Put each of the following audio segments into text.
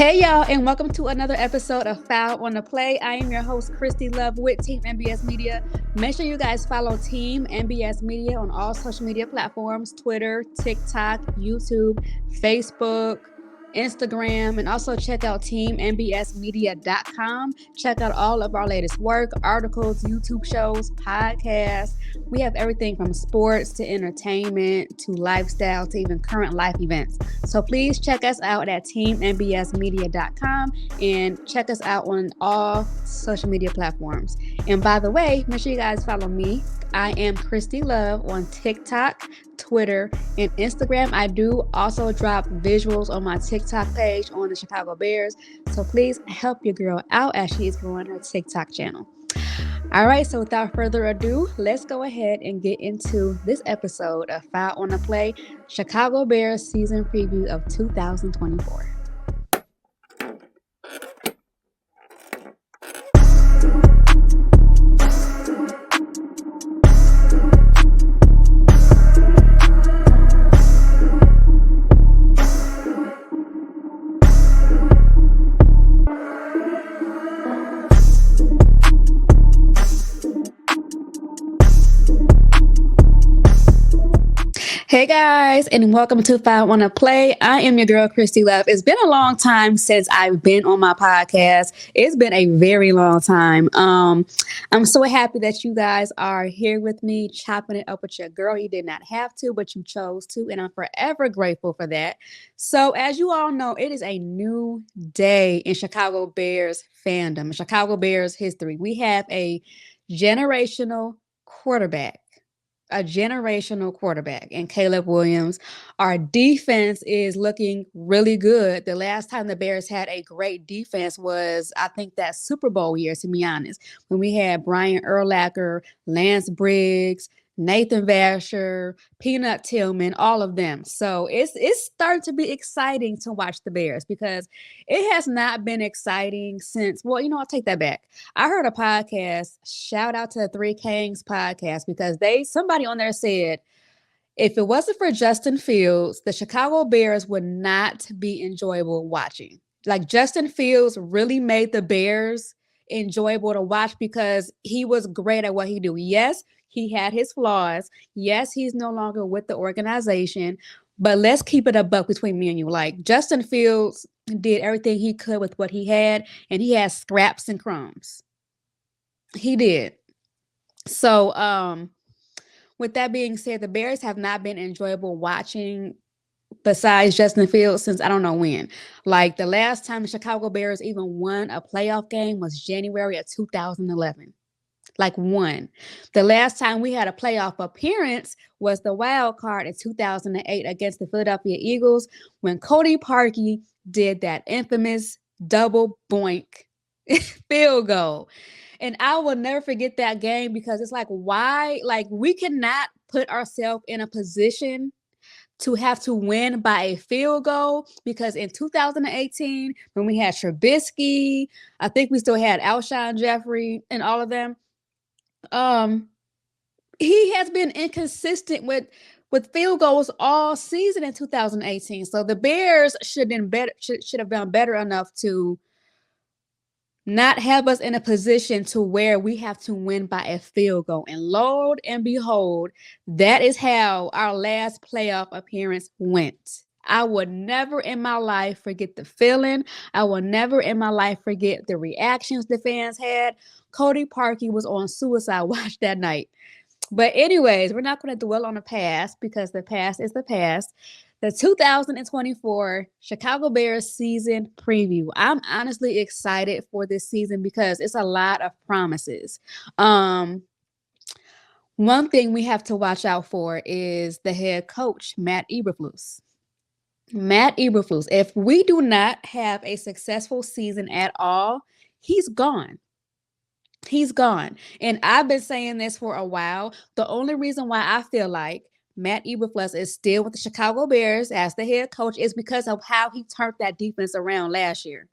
Hey y'all, and welcome to another episode of Foul on the Play. I am your host, Christy Love with Team MBS Media. Make sure you guys follow Team MBS Media on all social media platforms: Twitter, TikTok, YouTube, Facebook, Instagram, and also check out teammbsmedia.com. Check out all of our latest work, articles, YouTube shows, podcasts. We have everything from sports to entertainment to lifestyle to even current life events. So please check us out at teammbsmedia.com and check us out on all social media platforms. And by the way, make sure you guys follow me. I am Christy Love on TikTok, Twitter, and Instagram. I do also drop visuals on my TikTok page on the Chicago Bears. So please help your girl out as she is growing her TikTok channel. All right, so without further ado, let's go ahead and get into this episode of Foul on the Play, Chicago Bears season preview of 2024. Hey guys, and welcome to Foul on the Play. I am your girl, Christy Love. It's been a long time since I've been on my podcast. It's been a very long time. I'm so happy that you guys are here with me, chopping it up with your girl. You did not have to, but you chose to, and I'm forever grateful for that. So, as you all know, it is a new day in Chicago Bears fandom, Chicago Bears history. We have a generational quarterback. And Caleb Williams. Our defense is looking really good. The last time the Bears had a great defense was, I think, that Super Bowl year, to be honest, when we had Brian Urlacher, Lance Briggs, Nathan Vasher, Peanut Tillman, all of them. So it's starting to be exciting to watch the Bears because it has not been exciting since, well, I'll take that back. I heard a podcast, shout out to the Three Kings podcast, because somebody on there said, if it wasn't for Justin Fields, the Chicago Bears would not be enjoyable watching. Like, Justin Fields really made the Bears enjoyable to watch because he was great at what he do. Yes, he had his flaws. Yes, he's no longer with the organization, but let's keep it a buck between me and you. Like, Justin Fields did everything he could with what he had, and he had scraps and crumbs. He did. So, with that being said, the Bears have not been enjoyable watching besides Justin Fields since I don't know when. Like, the last time the Chicago Bears even won a playoff game was January of 2011. Like, one. The last time we had a playoff appearance was the wild card in 2008 against the Philadelphia Eagles when Cody Parkey did that infamous double boink field goal. And I will never forget that game because it's like, why? Like, we cannot put ourselves in a position to have to win by a field goal, because in 2018, when we had Trubisky, I think we still had Alshon Jeffrey and all of them. He has been inconsistent with field goals all season in 2018. So the Bears should have done better enough to not have us in a position to where we have to win by a field goal. And lo and behold, that is how our last playoff appearance went. I would never in my life forget the feeling. I will never in my life forget the reactions the fans had. Cody Parkey was on suicide watch that night. But anyways, we're not going to dwell on the past because the past is the past. The 2024 Chicago Bears season preview. I'm honestly excited for this season because it's a lot of promises. One thing we have to watch out for is the head coach, Matt Eberflus. If we do not have a successful season at all, he's gone. He's gone. And I've been saying this for a while. The only reason why I feel like Matt Eberflus is still with the Chicago Bears as the head coach is because of how he turned that defense around last year.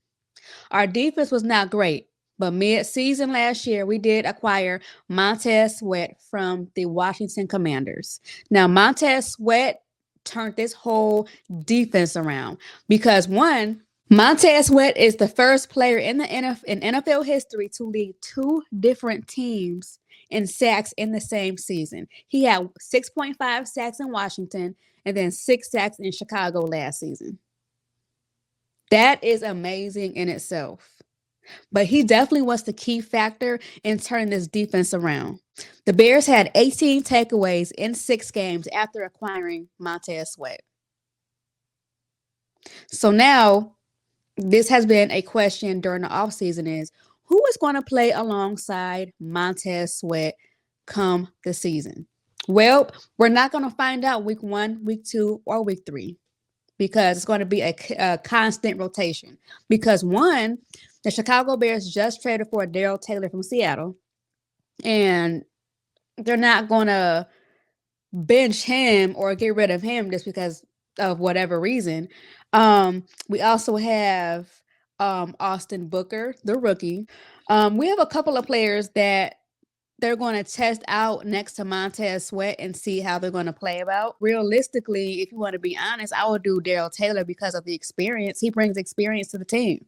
Our defense was not great, but mid-season last year, we did acquire Montez Sweat from the Washington Commanders. Now, Montez Sweat turned this whole defense around because, one, Montez Sweat is the first player in the NFL history to lead two different teams in sacks in the same season. He had 6.5 sacks in Washington and then 6 sacks in Chicago last season. That is amazing in itself. But he definitely was the key factor in turning this defense around. The Bears had 18 takeaways in 6 games after acquiring Montez Sweat. So now, this has been a question during the offseason is, who is going to play alongside Montez Sweat come the season? Well, we're not going to find out week 1, week 2, or week 3 because it's going to be a constant rotation. Because one, the Chicago Bears just traded for Darrell Taylor from Seattle, and they're not going to bench him or get rid of him just because of whatever reason. We also have Austin Booker, the rookie. We have a couple of players that they're going to test out next to Montez Sweat and see how they're going to play about. Realistically, if you want to be honest, I would do Darrell Taylor because of the experience. He brings experience to the team.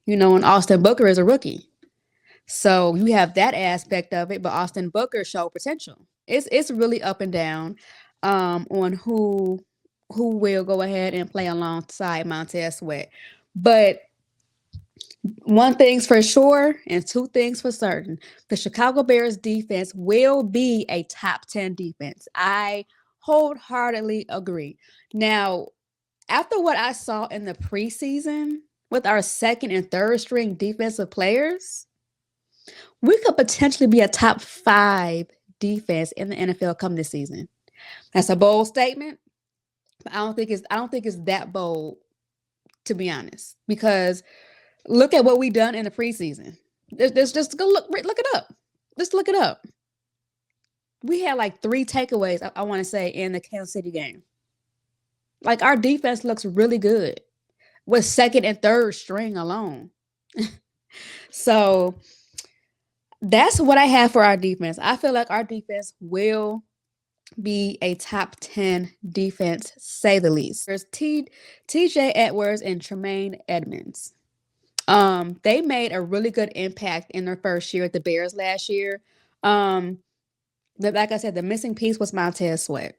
And Austin Booker is a rookie. So you have that aspect of it, but Austin Booker showed potential. It's really up and down on who will go ahead and play alongside Montez Sweat. But one thing's for sure and two things for certain. The Chicago Bears defense will be a top 10 defense. I wholeheartedly agree. Now, after what I saw in the preseason with our second and third string defensive players, we could potentially be a top 5 defense in the NFL come this season. That's a bold statement, but I don't think it's that bold, to be honest, because look at what we done in the preseason. Just go look it up. Just look it up. We had like 3 takeaways, I want to say, in the Kansas City game. Like, our defense looks really good with second and third string alone. So that's what I have for our defense. I feel like our defense will be a top 10 defense, say the least. There's TJ Edwards and Tremaine Edmonds. They made a really good impact in their first year at the Bears last year. Like I said, the missing piece was Montez Sweat.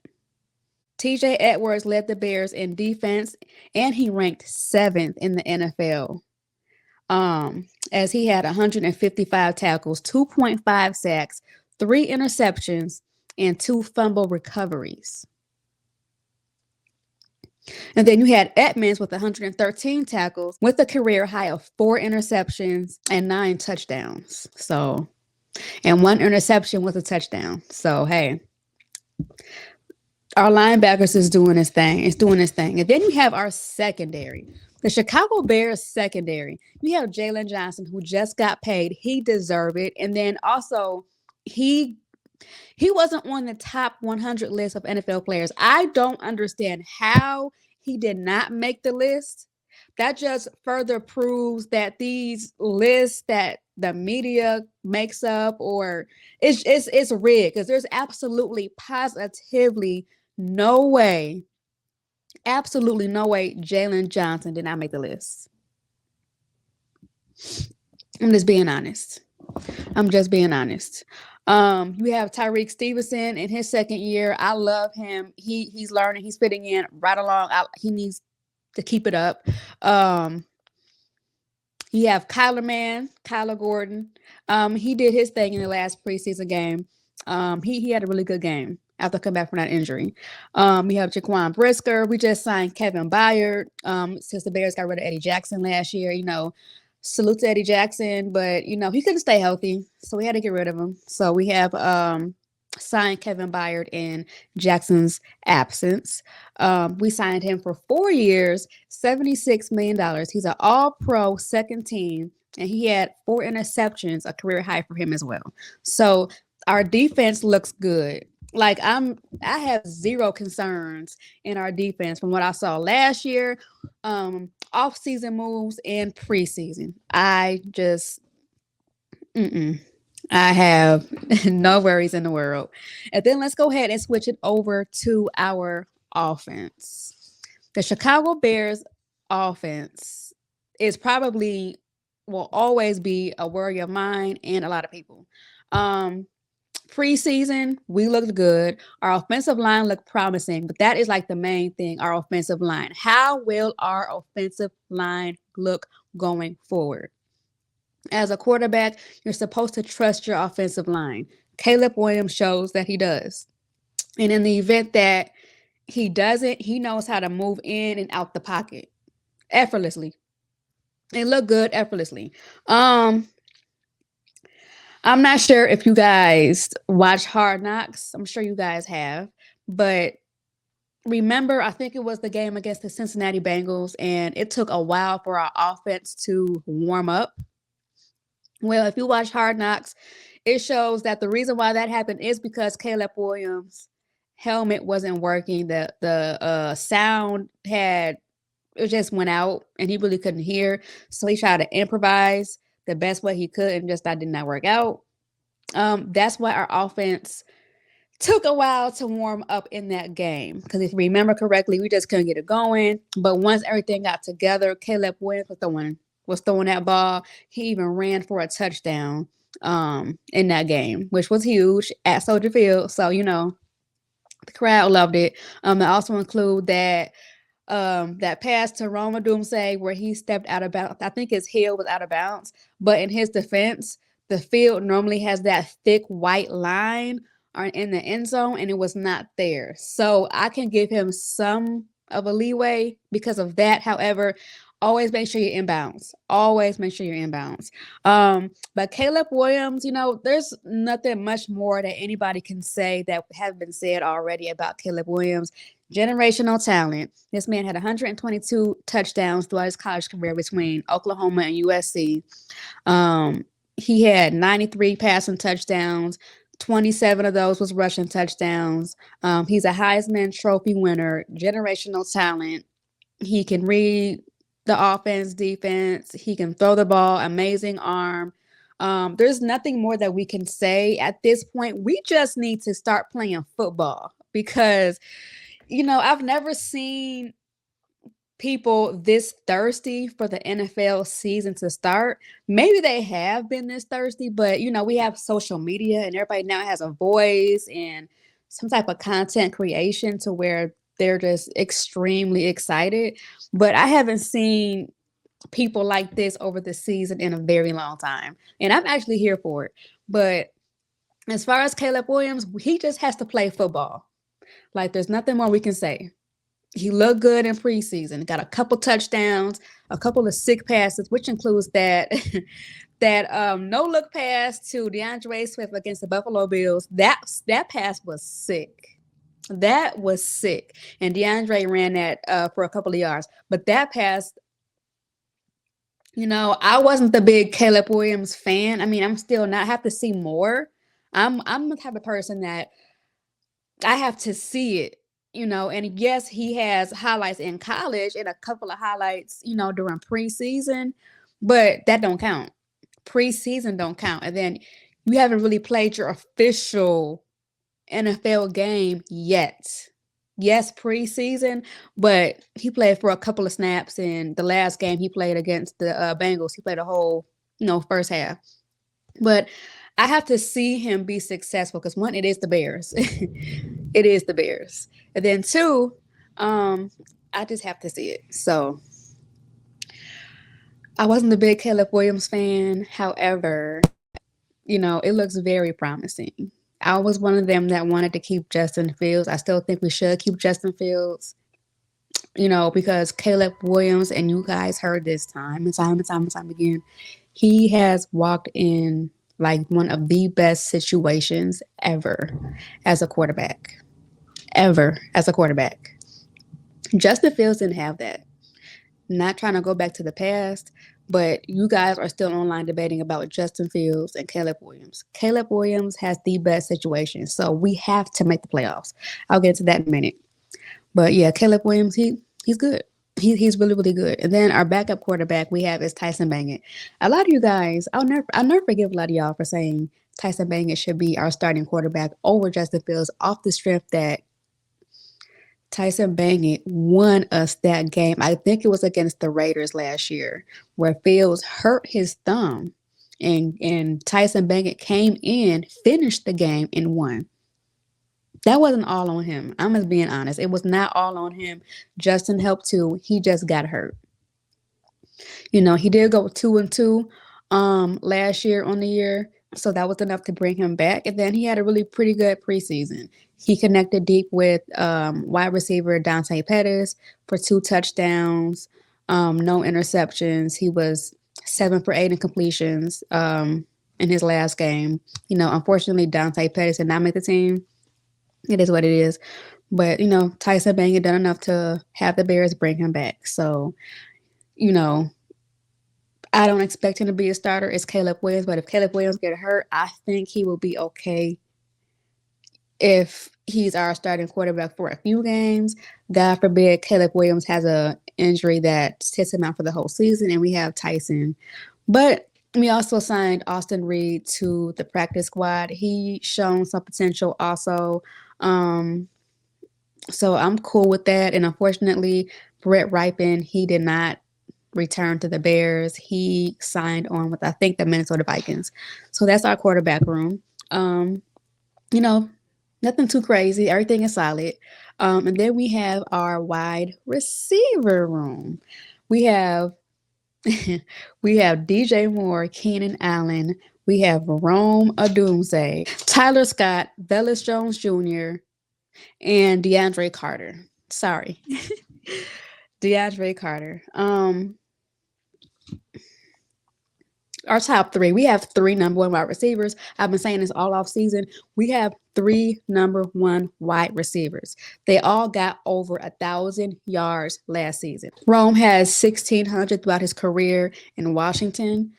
TJ Edwards led the Bears in defense, and he ranked 7th in the NFL. As he had 155 tackles, 2.5 sacks, 3 interceptions, and 2 fumble recoveries. And then you had Edmonds with 113 tackles with a career high of 4 interceptions and 9 touchdowns. And 1 interception with a touchdown. So, hey, our linebackers is doing this thing. It's doing this thing. And then you have our secondary. The Chicago Bears secondary. You have Jalen Johnson, who just got paid. He deserved it. And then also, he wasn't on the top 100 list of NFL players. I don't understand how he did not make the list. That just further proves that these lists that the media makes up, or it's rigged, because there's absolutely positively no way Jalen Johnson did not make the list. I'm just being honest. You have Tyreek Stevenson in his second year. I love him. He's learning. He's fitting in right along. He needs to keep it up. You have Kyler Gordon. He did his thing in the last preseason game. He had a really good game after coming back from that injury. We have Jaquan Brisker. We just signed Kevin Byard. Since the Bears got rid of Eddie Jackson last year, salute to Eddie Jackson, but he couldn't stay healthy, so we had to get rid of him. So we have signed Kevin Byard in Jackson's absence. We signed him for 4 years, $76 million. He's an all-pro second team, and he had 4 interceptions, a career high for him as well. So our defense looks good. Like, I have 0 concerns in our defense from what I saw last year, off-season moves and preseason. I have no worries in the world. And then let's go ahead and switch it over to our offense. The Chicago Bears offense is probably will always be a worry of mine and a lot of people. Um, Preseason, we looked good. Our offensive line looked promising, but that is like the main thing, our offensive line. How will our offensive line look going forward? As a quarterback, you're supposed to trust your offensive line. Caleb Williams shows that he does. And in the event that he doesn't, he knows how to move in and out the pocket effortlessly and look good effortlessly. Um, I'm not sure if you guys watch Hard Knocks. I'm sure you guys have, but remember, I think it was the game against the Cincinnati Bengals, and it took a while for our offense to warm up. Well, if you watch Hard Knocks, it shows that the reason why that happened is because Caleb Williams' helmet wasn't working. The sound had it just went out, and he really couldn't hear. So he tried to improvise the best way he could, and just that did not work out. That's why our offense took a while to warm up in that game. Because if you remember correctly, we just couldn't get it going. But once everything got together, Caleb Williams was throwing that ball. He even ran for a touchdown in that game, which was huge at Soldier Field. So, the crowd loved it. I also include that pass to Roma Doomsday where he stepped out of bounds. I think his heel was out of bounds, but in his defense, the field normally has that thick white line in the end zone, and it was not there. So I can give him some of a leeway because of that. However, always make sure you're inbounds. Always make sure you're inbounds. But Caleb Williams, there's nothing much more that anybody can say that has been said already about Caleb Williams. Generational talent. This man had 122 touchdowns throughout his college career between Oklahoma and USC. He had 93 passing touchdowns. 27 of those was rushing touchdowns. He's a Heisman Trophy winner, generational talent. He can read the offense, defense. He can throw the ball, amazing arm. There's nothing more that we can say at this point. We just need to start playing football because, I've never seen people this thirsty for the NFL season to start. Maybe they have been this thirsty, but we have social media and everybody now has a voice and some type of content creation to where they're just extremely excited. But I haven't seen people like this over the season in a very long time. And I'm actually here for it. But as far as Caleb Williams, he just has to play football. Like, there's nothing more we can say. He looked good in preseason. Got a couple touchdowns, a couple of sick passes, which includes that no-look pass to DeAndre Swift against the Buffalo Bills. That pass was sick. That was sick. And DeAndre ran that for a couple of yards. But that pass, I wasn't the big Caleb Williams fan. I mean, I'm still not. I have to see more. I'm the type of person that I have to see it. And yes, he has highlights in college and a couple of highlights, during preseason, but that don't count. Preseason don't count. And then you haven't really played your official NFL game yet. Yes, preseason, but he played for a couple of snaps in the last game he played against the Bengals. He played a whole, first half. But I have to see him be successful because one, it is the Bears. It is the Bears. And then two, I just have to see it. So I wasn't a big Caleb Williams fan. However, it looks very promising. I was one of them that wanted to keep Justin Fields. I still think we should keep Justin Fields, because Caleb Williams, and you guys heard this time and time again, he has walked in like one of the best situations ever as a quarterback. Ever as a quarterback. Justin Fields didn't have that. Not trying to go back to the past, but you guys are still online debating about Justin Fields and Caleb Williams. Caleb Williams has the best situation, so we have to make the playoffs. I'll get to that in a minute. But yeah, Caleb Williams, he's good. He's really, really good. And then our backup quarterback we have is Tyson Bagent. A lot of you guys, I'll never forgive a lot of y'all for saying Tyson Bagent should be our starting quarterback over Justin Fields off the strength that Tyson Bangett won us that game. I think it was against the Raiders last year, where Fields hurt his thumb, and Tyson Bangett came in, finished the game, and won. That wasn't all on him. I'm just being honest. It was not all on him. Justin helped too. He just got hurt. He did go 2-2 last year on the year. So that was enough to bring him back. And then he had a really pretty good preseason. He connected deep with wide receiver Dante Pettis for 2 touchdowns, no interceptions. He was 7 for 8 in completions in his last game. Unfortunately, Dante Pettis did not make the team. It is what it is. But, Tyson Bangett done enough to have the Bears bring him back. So, I don't expect him to be a starter. It's Caleb Williams. But if Caleb Williams get hurt, I think he will be okay if he's our starting quarterback for a few games. God forbid Caleb Williams has a injury that sits him out for the whole season, and we have Tyson. But we also signed Austin Reed to the practice squad. He shown some potential also. So I'm cool with that. And unfortunately, Brett Ripon, he did not return to the Bears. He signed on with, I think, the Minnesota Vikings. So that's our quarterback room. Nothing too crazy. Everything is solid. And then we have our wide receiver room. We have DJ Moore, Keenan Allen. We have Rome Odunze, Tyler Scott, Velus Jones Jr., and DeAndre Carter. Sorry. DeAndre Carter. Our top 3. We have 3 number 1 wide receivers. I've been saying this all off season. We have 3 number 1 wide receivers. They all got over 1,000 yards last season. Rome has 1,600 throughout his career in Washington.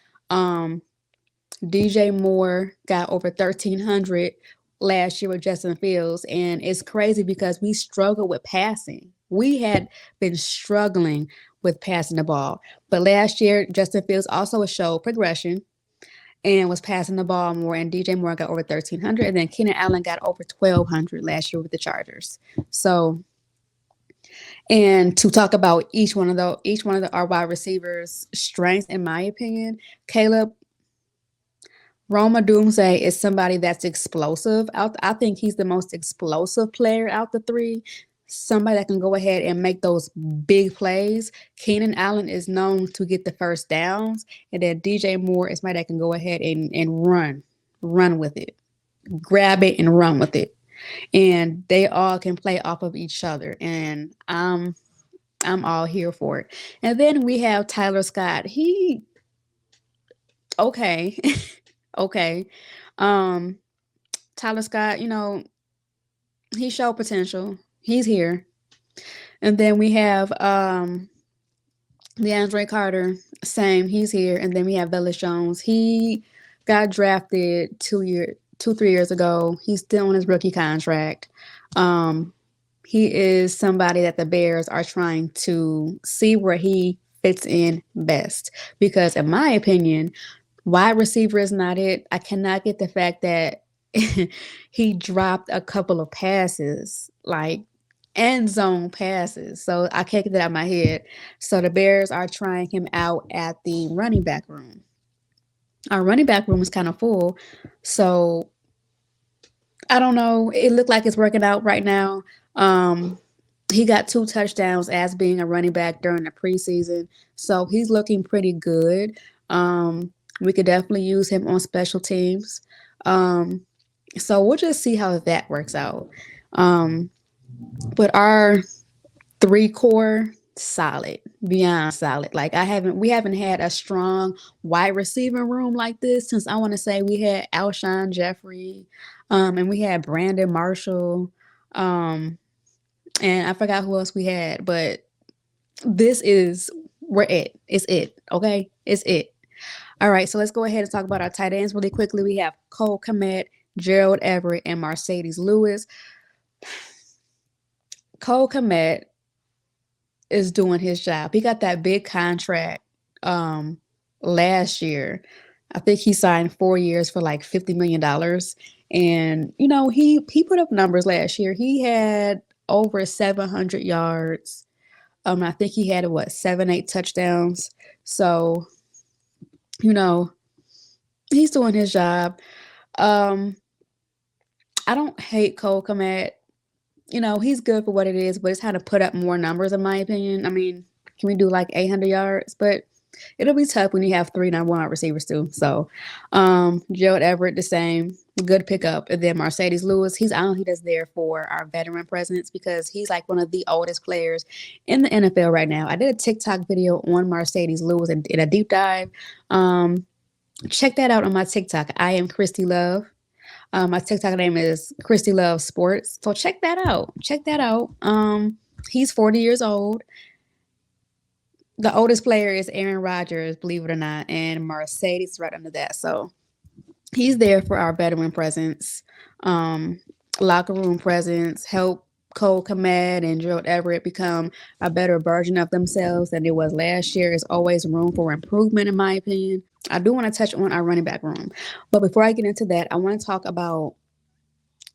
DJ Moore got over 1,300 last year with Justin Fields. And it's crazy because we struggled with passing. We had been struggling with passing the ball. But last year, Justin Fields also showed progression and was passing the ball more. And DJ Moore got over 1,300. And then Keenan Allen got over 1,200 last year with the Chargers. So, and to talk about each one of our wide receivers' strengths, in my opinion, Roma Doomsday is somebody that's explosive. I think he's the most explosive player out the 3. Somebody that can go ahead and make those big plays. Keenan Allen is known to get the first downs. And then DJ Moore is somebody that can go ahead and run with it. Grab it and run with it. And they all can play off of each other. And I'm all here for it. And then we have Tyler Scott. Okay. Okay. Tyler Scott, he showed potential. He's here. And then we have DeAndre Carter. Same. He's here. And then we have Velus Jones. He got drafted 3 years ago. He's still on his rookie contract. He is somebody that the Bears are trying to see where he fits in best. Because in my opinion, wide receiver is not it. I cannot get the fact that he dropped a couple of passes, like end zone passes. So I can't get that out of my head. So the Bears are trying him out at the running back room. Our running back room is kind of full. So I don't know. It looked like it's working out right now. He got 2 touchdowns as being a running back during the preseason. So he's looking pretty good. We could definitely use him on special teams. So we'll just see how that works out. But our 3 core, solid, beyond solid. Like we haven't had a strong wide receiver room like this since I want to say we had Alshon Jeffrey, and we had Brandon Marshall, and I forgot who else we had, but it's it. Okay. It's it. All right. So let's go ahead and talk about our tight ends really quickly. We have Cole Kmet, Gerald Everett, and Mercedes Lewis. Cole Kmet is doing his job. He got that big contract last year. I think he signed 4 years for like $50 million. And, he put up numbers last year. He had over 700 yards. I think he had what, 7, 8 touchdowns. So, you know, he's doing his job. Um, I don't hate Cole Kmet. He's good for what it is, but it's kind of put up more numbers in my opinion. I mean, can we do like 800 yards? But it'll be tough when you have 3 number 1 receivers too. So, Gerald Everett the same, good pickup. And then Mercedes Lewis, I don't know, he does there for our veteran presence because he's like one of the oldest players in the NFL right now. I did a TikTok video on Mercedes Lewis in a deep dive. Check that out on my TikTok. I am Christy Love. My TikTok name is Christy Love Sports. So check that out. He's 40 years old. The oldest player is Aaron Rodgers, believe it or not, and Mercedes right under that. So he's there for our veteran presence, locker room presence, help Cole Kmet and Gerald Everett become a better version of themselves than it was last year. There's always room for improvement, in my opinion. I do want to touch on our running back room. But before I get into that, I want to talk about,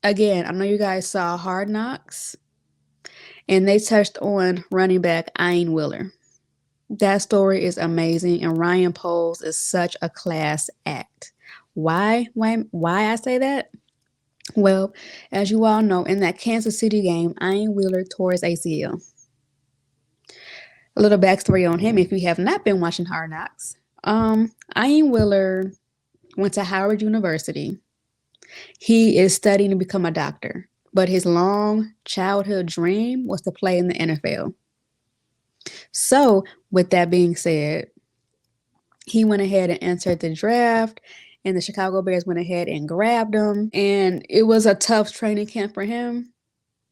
again, I know you guys saw Hard Knocks, and they touched on running back Ian Wheeler. That story is amazing, and Ryan Poles is such a class act. Why I say that? Well, as you all know, in that Kansas City game, Ian Wheeler tore his ACL. A little backstory on him, if you have not been watching Hard Knocks. Ian Wheeler went to Howard University. He is studying to become a doctor, but his long childhood dream was to play in the NFL. So, with that being said, he went ahead and entered the draft, and the Chicago Bears went ahead and grabbed him. And it was a tough training camp for him,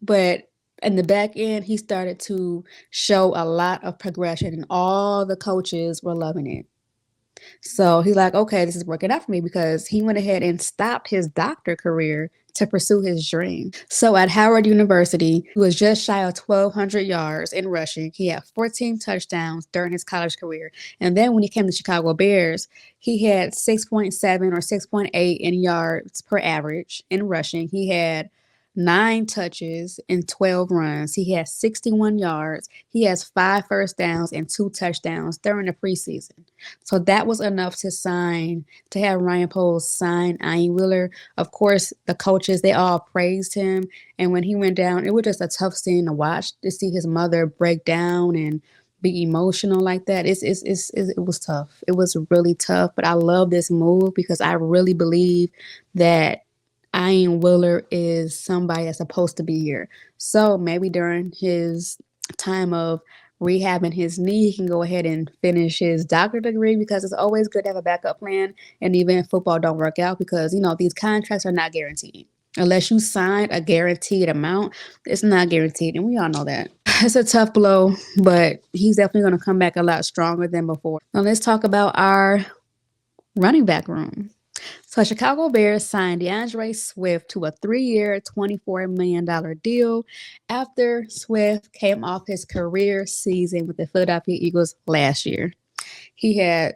but in the back end, he started to show a lot of progression, and all the coaches were loving it. So he's like, okay, this is working out for me, because he went ahead and stopped his doctor career to pursue his dream. So at Howard University, he was just shy of 1,200 yards in rushing. He had 14 touchdowns during his college career. And then when he came to Chicago Bears, he had 6.7 or 6.8 in yards per average in rushing. He had 9 touches and 12 runs. He has 61 yards. He has 5 first downs and 2 touchdowns during the preseason. So that was enough to have Ryan Poles sign Ian Wheeler. Of course, the coaches, they all praised him. And when he went down, it was just a tough scene to watch, to see his mother break down and be emotional like that. It was tough. It was really tough. But I love this move because I really believe that Ian Wheeler is somebody that's supposed to be here. So maybe during his time of rehabbing his knee, he can go ahead and finish his doctorate degree, because it's always good to have a backup plan. And even if football don't work out, because, these contracts are not guaranteed. Unless you sign a guaranteed amount, it's not guaranteed. And we all know that. It's a tough blow, but he's definitely going to come back a lot stronger than before. Now let's talk about our running back room. So Chicago Bears signed DeAndre Swift to a 3-year, $24 million deal after Swift came off his career season with the Philadelphia Eagles last year. He had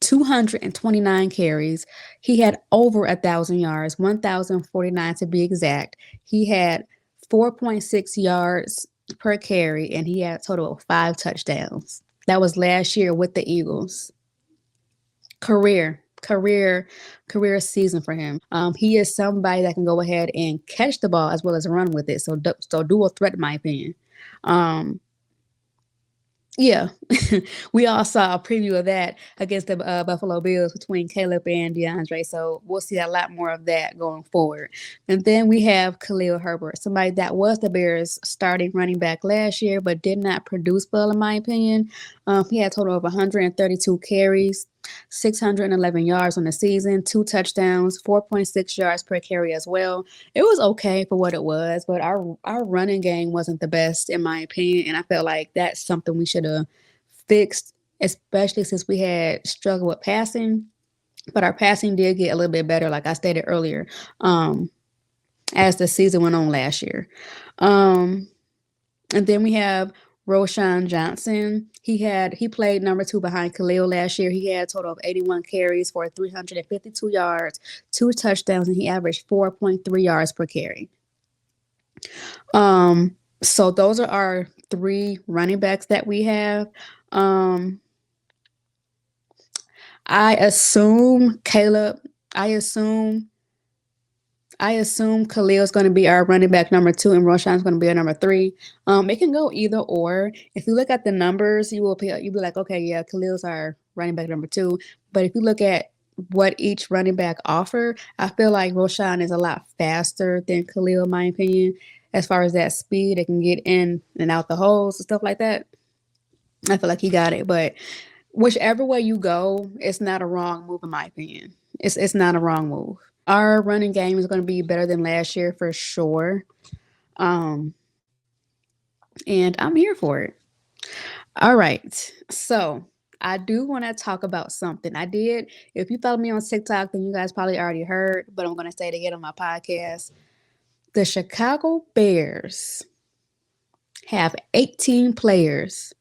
229 carries. He had over 1,000 yards, 1,049 to be exact. He had 4.6 yards per carry, and he had a total of 5 touchdowns. That was last year with the Eagles. Career season for him. He is somebody that can go ahead and catch the ball as well as run with it. So dual threat, in my opinion. Yeah, we all saw a preview of that against the Buffalo Bills between Caleb and DeAndre. So we'll see a lot more of that going forward. And then we have Khalil Herbert, somebody that was the Bears' starting running back last year, but did not produce well, in my opinion. He had a total of 132 carries, 611 yards on the season, 2 touchdowns, 4.6 yards per carry as well. It was okay for what it was, but our running game wasn't the best, in my opinion, and I felt like that's something we should have fixed, especially since we had struggled with passing. But our passing did get a little bit better, like I stated earlier, as the season went on last year. And then we have Roschon Johnson. He played number 2 behind Khalil last year. He had a total of 81 carries for 352 yards, 2 touchdowns, and he averaged 4.3 yards per carry. So those are our three running backs that we have. Um, I assume Caleb. I assume I assume Khalil's going to be our running back number two, and Roshan's going to be our number three. It can go either or. If you look at the numbers, you'll be like, okay, yeah, Khalil's our running back number two. But if you look at what each running back offer, I feel like Roshan is a lot faster than Khalil, in my opinion, as far as that speed. They can get in and out the holes and stuff like that. I feel like he got it. But whichever way you go, it's not a wrong move, in my opinion. It's not a wrong move. Our running game is going to be better than last year for sure. Um, and I'm here for it. All right. So I do want to talk about something. I did. If you follow me on TikTok, then you guys probably already heard, but I'm going to say it again on my podcast. The Chicago Bears have 18 players,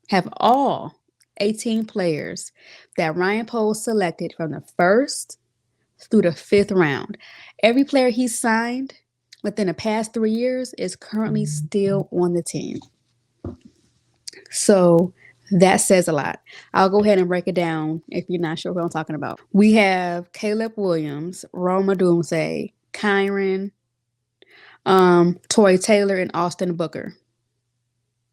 have all 18 players that Ryan Poles selected from the first through the fifth round. Every player he signed within the past 3 years is currently still on the team. So that says a lot. I'll go ahead and break it down if you're not sure what I'm talking about. We have Caleb Williams, Roma Doomsday, Kyron, Toy Taylor, and Austin Booker.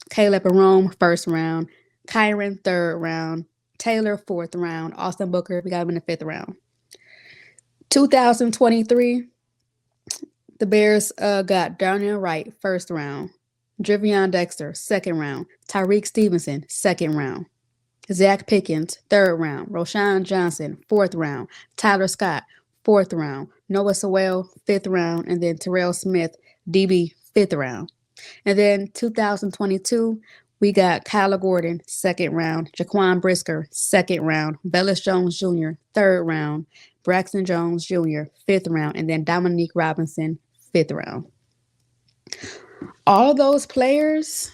Caleb and Rome, first round. Kyron, third round. Taylor, fourth round. Austin Booker, we got him in the fifth round. 2023, the Bears got Darnell Wright, first round. Javion Dexter, second round. Tyreek Stevenson, second round. Zach Pickens, third round. Roshan Johnson, fourth round. Tyler Scott, fourth round. Noah Sewell, fifth round. And then Terrell Smith, DB, fifth round. And then 2022, we got Kyler Gordon, second round. Jaquan Brisker, second round. Velus Jones Jr., third round. Braxton Jones Jr., fifth round. And then Dominique Robinson, fifth round. All those players,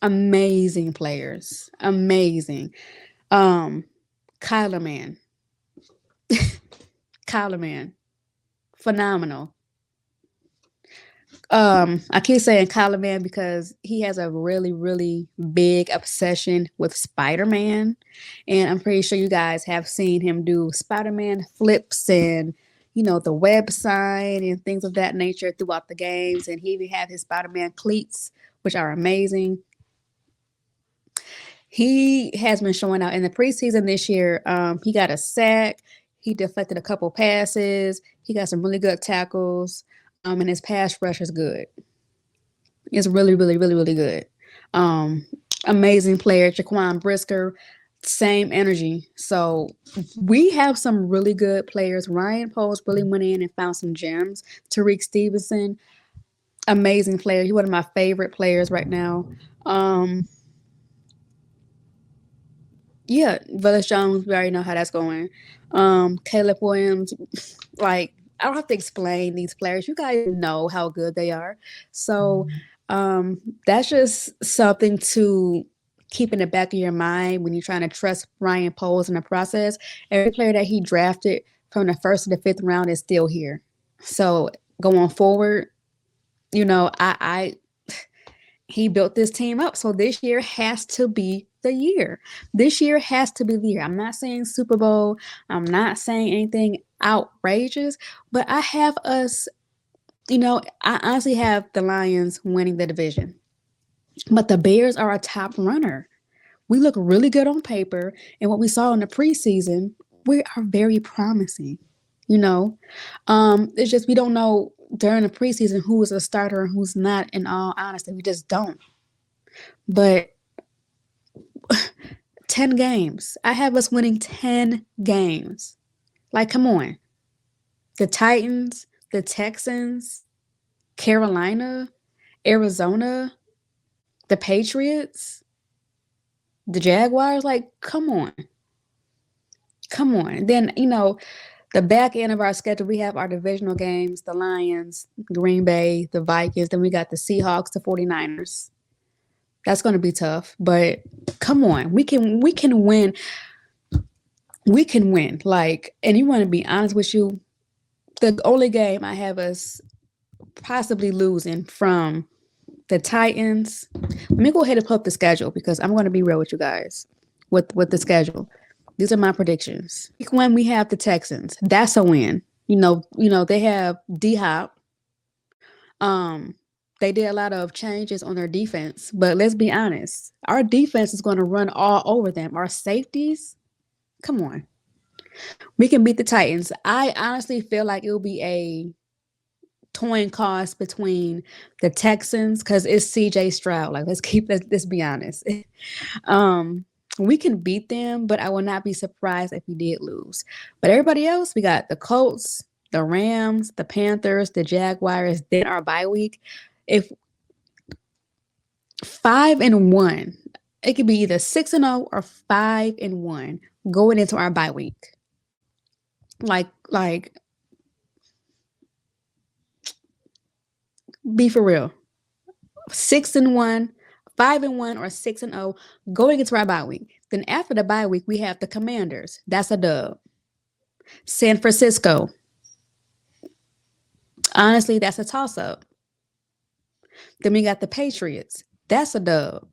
amazing players. Amazing. Kyler Man. Kyler Man. Phenomenal. I keep saying Kyler Man because he has a really, really big obsession with Spider-Man. And I'm pretty sure you guys have seen him do Spider-Man flips and, the web sign and things of that nature throughout the games. And he even had his Spider-Man cleats, which are amazing. He has been showing out in the preseason this year. He got a sack. He deflected a couple passes. He got some really good tackles. And his pass rush is good. It's really, really, really, really good. Amazing player, Jaquan Brisker, same energy. So we have some really good players. Ryan Poles really went in and found some gems. Tyreek Stevenson, amazing player. He's one of my favorite players right now. Yeah, Velus Jones, we already know how that's going. Caleb Williams, I don't have to explain these players. You guys know how good they are. So that's just something to keep in the back of your mind when you're trying to trust Ryan Poles in the process. Every player that he drafted from the first to the fifth round is still here. So going forward, he built this team up. So this year has to be the year. This year has to be the year. I'm not saying Super Bowl. I'm not saying anything outrageous, but I have us, I honestly have the Lions winning the division. But the Bears are a top runner. We look really good on paper. And what we saw in the preseason, we are very promising. It's just we don't know during the preseason who is a starter and who's not, in all honesty. We just don't. But 10 games. I have us winning 10 games. Come on. The Titans, the Texans, Carolina, Arizona, the Patriots, the Jaguars. Come on. Come on. Then, the back end of our schedule, we have our divisional games, the Lions, Green Bay, the Vikings. Then we got the Seahawks, the 49ers. That's going to be tough, but come on. We can win. We can win. And you want to be honest with you, the only game I have us possibly losing from the Titans. Let me go ahead and pull up the schedule because I'm going to be real with you guys with the schedule. These are my predictions. Week 1, we have the Texans. That's a win. They have D Hop. They did a lot of changes on their defense, but let's be honest, our defense is going to run all over them. Our safeties, come on, we can beat the Titans. I honestly feel like it will be a coin toss between the Texans because it's CJ Stroud. Like, let's be honest. We can beat them, but I will not be surprised if we did lose. But everybody else, we got the Colts, the Rams, the Panthers, the Jaguars, then our bye week. If 5-1, it could be either 6-0 or 5-1 going into our bye week. Like, be for real. 6-1, 5-1, or 6-0 going into our bye week. Then after the bye week, we have the Commanders. That's a dub. San Francisco. Honestly, that's a toss-up. Then we got the Patriots. That's a dub.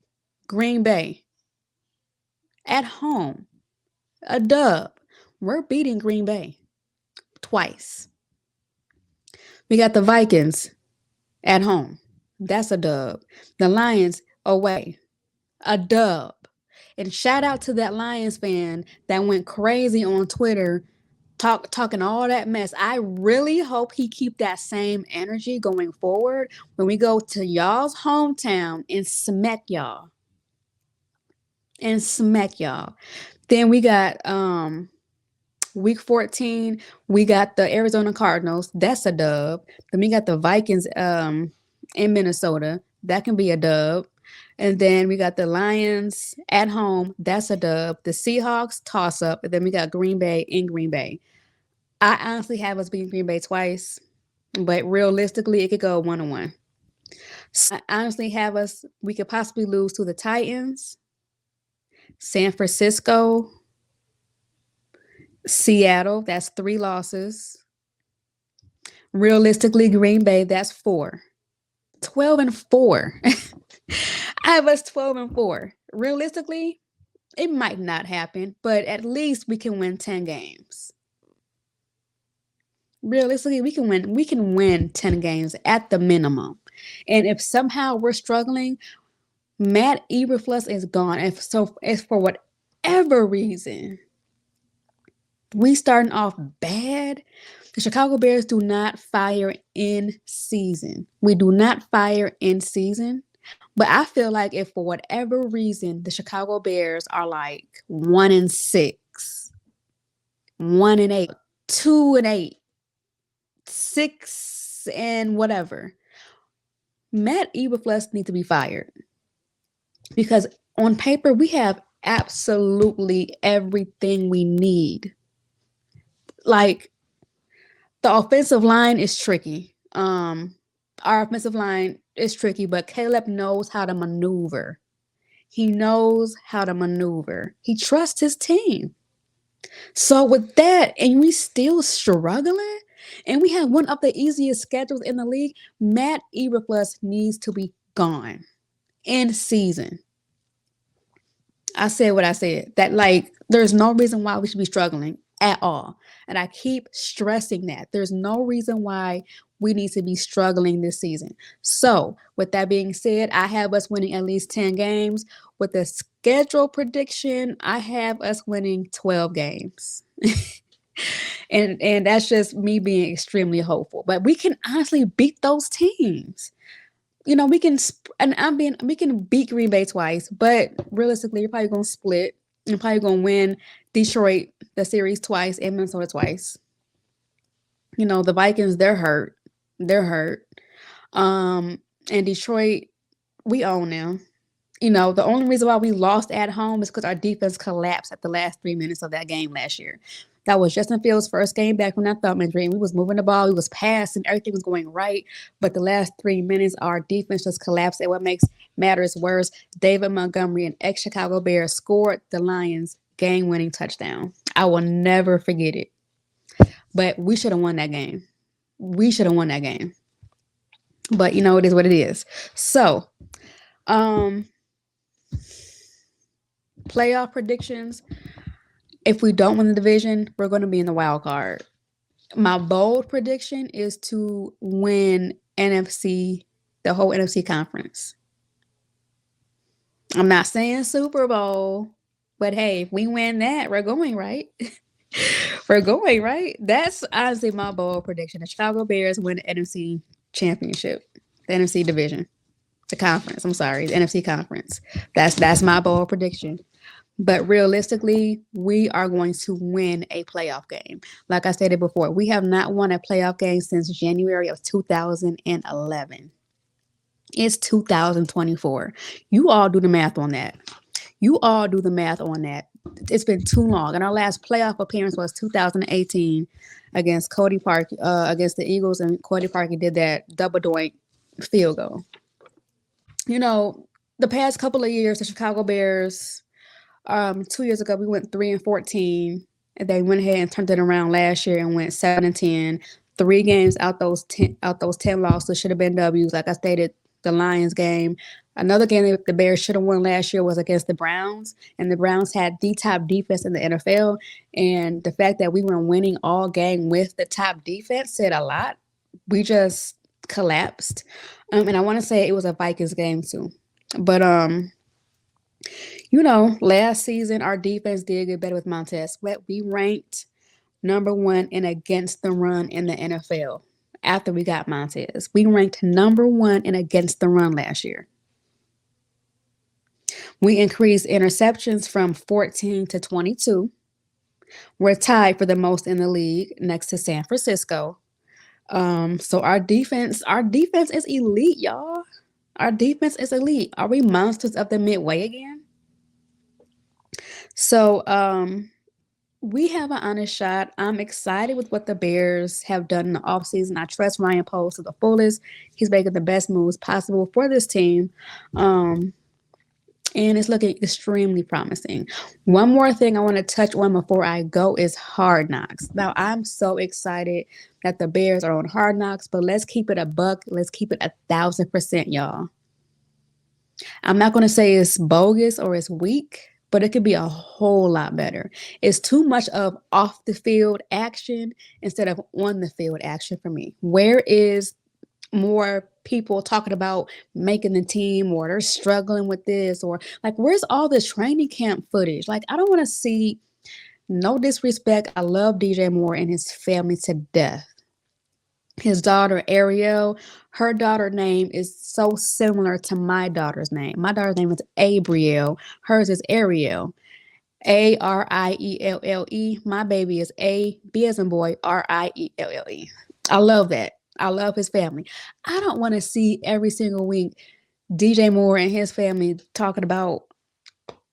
Green Bay. At home. A dub. We're beating Green Bay twice. We got the Vikings at home. That's a dub. The Lions away. A dub. And shout out to that Lions fan that went crazy on Twitter talking all that mess. I really hope he keep that same energy going forward when we go to y'all's hometown and smack y'all. Then we got week 14, we got the Arizona Cardinals. That's a dub. Then we got the Vikings in Minnesota. That can be a dub. And then we got the Lions at home. That's a dub. The Seahawks toss up. And then we got Green Bay in Green Bay. I honestly have us beating Green Bay twice, but realistically, it could go 1-1. So I honestly have us, we could possibly lose to the Titans, San Francisco, Seattle. That's 3 losses. Realistically, Green Bay, that's 4. 12-4. I have us 12-4. Realistically, it might not happen, but at least we can win 10 games. Realistically, we can win 10 games at the minimum. And if somehow we're struggling, Matt Eberflus is gone. If for whatever reason we starting off bad, the Chicago Bears do not fire in season. We do not fire in season. But I feel like if for whatever reason the Chicago Bears are like 1-6, 1-8, 2-8, 6 and whatever, Matt Eberflus needs to be fired because on paper we have absolutely everything we need. Like, the offensive line is tricky. Our offensive line is tricky, but Caleb knows how to maneuver. He knows how to maneuver. He trusts his team. So with that, and we still struggling, and we have one of the easiest schedules in the league, Matt Eberflus needs to be gone in season. I said what I said. That, like, there's no reason why we should be struggling at all. And I keep stressing that. There's no reason why we need to be struggling this season. So with that being said, I have us winning at least 10 games. With the schedule prediction, I have us winning 12 games. and that's just me being extremely hopeful. But we can honestly beat those teams. You know, we can beat Green Bay twice, but realistically, you're probably gonna split. You're probably gonna win Detroit the series twice and Minnesota twice. You know, the Vikings, they're hurt. And Detroit, we own them. You know, the only reason why we lost at home is because our defense collapsed at the last 3 minutes of that game last year. That was Justin Fields' first game back from that thumb injury. We was moving the ball, we was passing, everything was going right. But the last 3 minutes, our defense just collapsed. And what makes matters worse, David Montgomery, an ex-Chicago Bear, scored the Lions' game-winning touchdown. I will never forget it. But we should have won that game. But it is what it is. So, um, playoff predictions. If we don't win the division, we're going to be in the wild card. My bold prediction is to win NFC, the whole NFC conference. I'm not saying Super Bowl, but hey, if we win that, we're going, right? We're going, right? That's honestly my bold prediction. The Chicago Bears win the NFC championship, the NFC division, the conference. I'm sorry, the NFC conference. That's my bold prediction. But realistically, we are going to win a playoff game. Like I stated before, we have not won a playoff game since January of 2011. It's 2024. You all do the math on that. You all do the math on that. It's been too long. And our last playoff appearance was 2018 against Cody Park, against the Eagles, and Cody Parkey did that double doink field goal. The past couple of years, the Chicago Bears, 2 years ago, we went 3-14, and they went ahead and turned it around last year and went 7-10. 3 games out those 10 losses should have been W's. Like I stated, the Lions game. Another game that the Bears should have won last year was against the Browns, and the Browns had the top defense in the NFL. And the fact that we were winning all game with the top defense said a lot. We just collapsed. And I want to say it was a Vikings game too. But last season our defense did get better with Montez Sweat. We ranked number 1 in against the run in the NFL. After we got Montez, we ranked number 1 in against the run last year. We increased interceptions from 14 to 22. We're tied for the most in the league next to San Francisco. So our defense is elite, y'all. Our defense is elite. Are we monsters of the Midway again? So, we have an honest shot. I'm excited with what the Bears have done in the offseason. I trust Ryan Poles to the fullest. He's making the best moves possible for this team. And it's looking extremely promising. One more thing I want to touch on before I go is Hard Knocks. Now, I'm so excited that the Bears are on Hard Knocks, but let's keep it a buck. Let's keep it 1,000%, y'all. I'm not going to say it's bogus or it's weak, but it could be a whole lot better. It's too much of off the field action instead of on the field action for me. Where is more people talking about making the team, or they're struggling with this, or like, where's all this training camp footage? Like, I don't want to see, no disrespect, I love DJ Moore and his family to death. His daughter, Ariel, her daughter name is so similar to my daughter's name. My daughter's name is Abrielle. Hers is Ariel. Arielle. My baby is A, B as in boy, Rielle. I love that. I love his family. I don't want to see every single week DJ Moore and his family talking about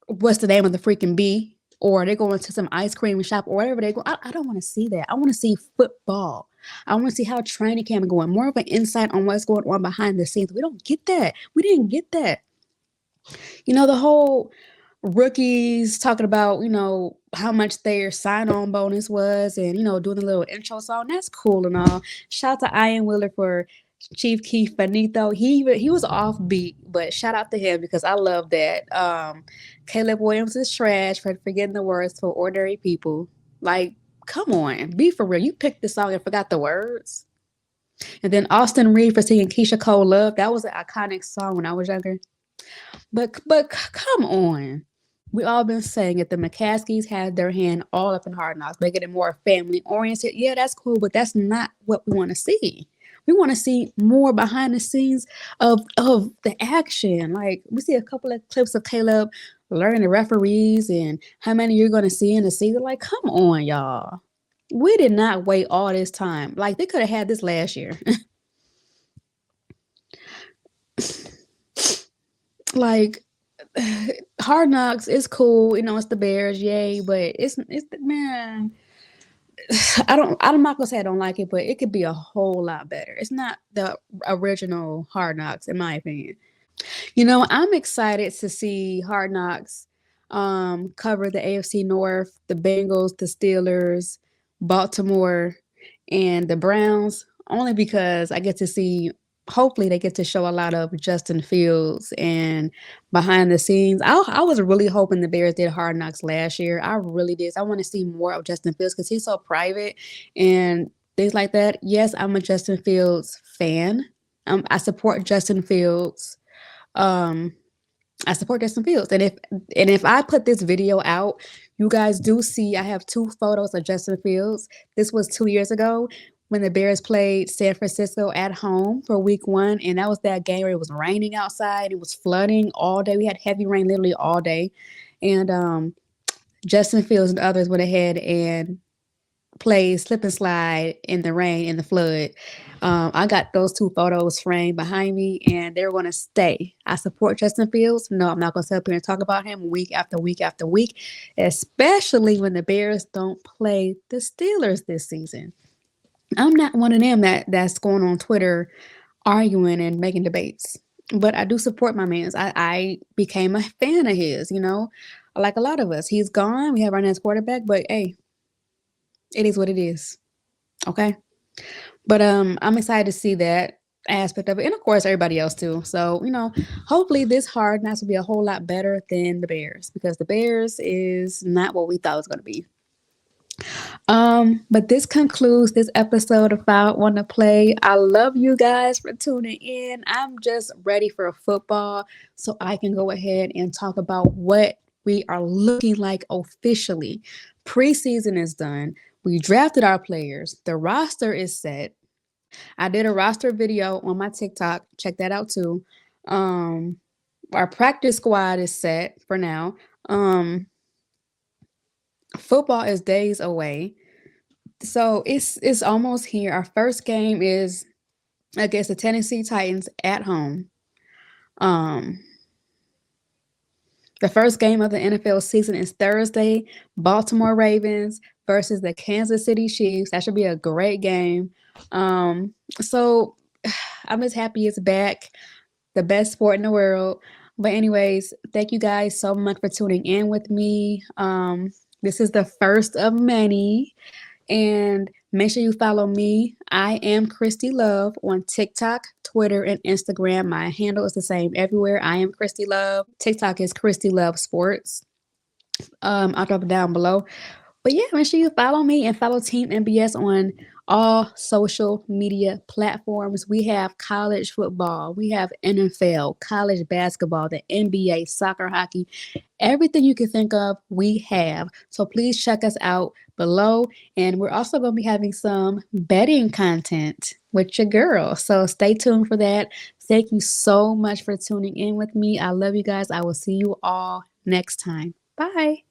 what's the name of the freaking bee, or they're going to some ice cream shop, or whatever they go. I don't want to see that. I want to see football. I want to see how training camp is going. More of an insight on what's going on behind the scenes. We don't get that. We didn't get that. The whole rookies talking about, how much their sign-on bonus was, and, doing a little intro song. That's cool and all. Shout out to Ian Wheeler for Chief Keef Benito. He was offbeat, but shout out to him because I love that. Caleb Williams is trash for forgetting the words for ordinary people. Like, come on, be for real. You picked the song and forgot the words. And then Austin Reed for singing Keisha Cole Love. That was an iconic song when I was younger. But come on. We all been saying it. The McCaskies had their hand all up in Hard Knocks, making it more family oriented. Yeah, that's cool, but that's not what we want to see. We want to see more behind the scenes of the action. Like, we see a couple of clips of Caleb learning the referees and how many you're going to see in the season. Like, come on, y'all. We did not wait all this time. Like, they could have had this last year. Like, Hard Knocks is cool. It's the Bears, yay. But it's man. I'm not gonna say I don't like it, but it could be a whole lot better. It's not the original Hard Knocks, in my opinion. I'm excited to see Hard Knocks cover the AFC North, the Bengals, the Steelers, Baltimore, and the Browns, only because I get to see hopefully they get to show a lot of Justin Fields and behind the scenes. I was really hoping the Bears did Hard Knocks last year. I really did. I want to see more of Justin Fields because he's so private and things like that. Yes, I'm a Justin Fields fan. I support Justin Fields. Um, I support Justin Fields. And if I put this video out, you guys do see I have 2 photos of Justin Fields. This was 2 years ago when the Bears played San Francisco at home for week 1, and that was that game where it was raining outside. It was flooding all day. We had heavy rain literally all day. And Justin Fields and others went ahead and played slip and slide in the rain, in the flood. I got those 2 photos framed behind me, and they're going to stay. I support Justin Fields. No, I'm not going to sit up here and talk about him week after week after week, especially when the Bears don't play the Steelers this season. I'm not one of them that's going on Twitter arguing and making debates, but I do support my man's. I became a fan of his, like a lot of us. He's gone. We have our next quarterback, but hey, it is what it is. Okay. But I'm excited to see that aspect of it. And of course, everybody else too. So, hopefully this Hard Knocks will be a whole lot better than the Bears because the Bears is not what we thought it was going to be. But this concludes this episode of I Want to Play. I love you guys for tuning in. I'm just ready for football so I can go ahead and talk about what we are looking like officially. Preseason is done. We drafted our players. The roster is set. I did a roster video on my TikTok. Check that out too. Our practice squad is set for now. Football is days away. So it's almost here. Our first game is against the Tennessee Titans at home. The first game of the NFL season is Thursday, Baltimore Ravens versus the Kansas City Chiefs. That should be a great game. So I'm just happy it's back, the best sport in the world. But anyways, thank you guys so much for tuning in with me. This is the first of many. And make sure you follow me. I am Christy Love on TikTok, Twitter, and Instagram. My handle is the same everywhere. I am Christy Love. TikTok is Christy Love Sports. I'll drop it down below. But yeah, make sure you follow me and follow Team MBS on all social media platforms. We have college football, we have NFL, college basketball, the NBA, soccer, hockey, everything you can think of, we have. So please check us out below. And we're also going to be having some betting content with your girl. So stay tuned for that. Thank you so much for tuning in with me. I love you guys. I will see you all next time. Bye.